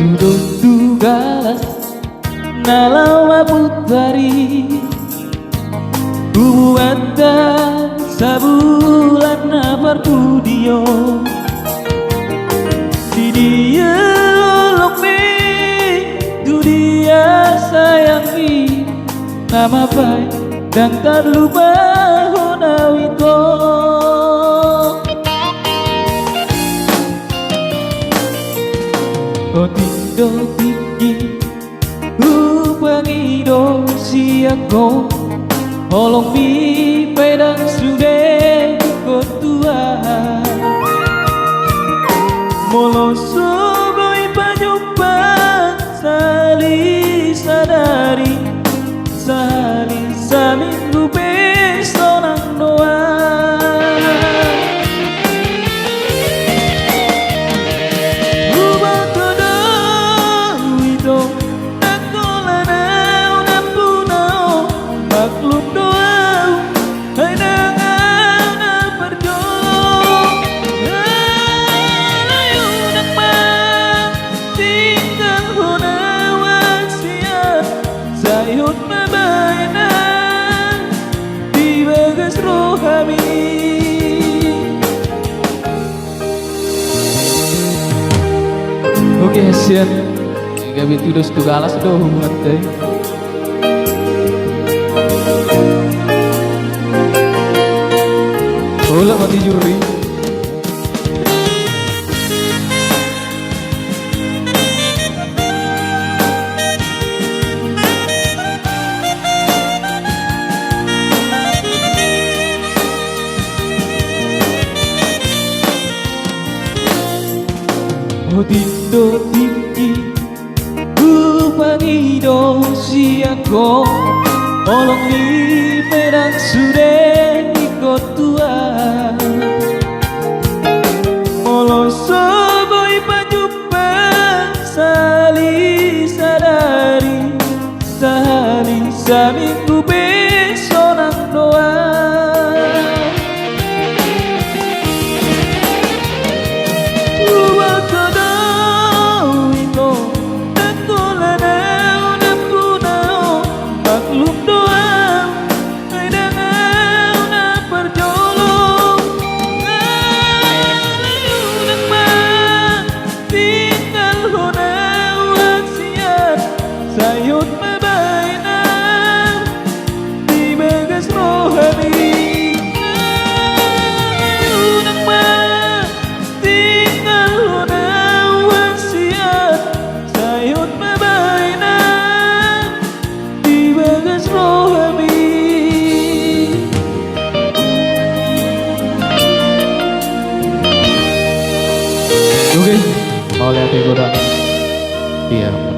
Tudung tugas nalawa putari Buwata sabulan nafar pudio Di dia olok me Du dia sayang mi Nama baik dan tak lupa honawito Tindo tinggi Upangido siako Olong mi pedang sude kotua Molo soboi pajumpa Sali sadari Sali saminggu pesonang doa Sayut mabainan di bagas roh kami. Oke, siap. Kami tuduh segala sudah umat deh. Olah mati juri. Tindo tinggi Upangido siako Olong di pedang sude ikut tua Molo soboi pajumpa Sali sadari Sali saminggu besonang doa Sayut mabainan di bagas roh kami. Unang tinggal hona wasiat Sayut mabainan di bagas roh kami. Oke, mau lihat ya.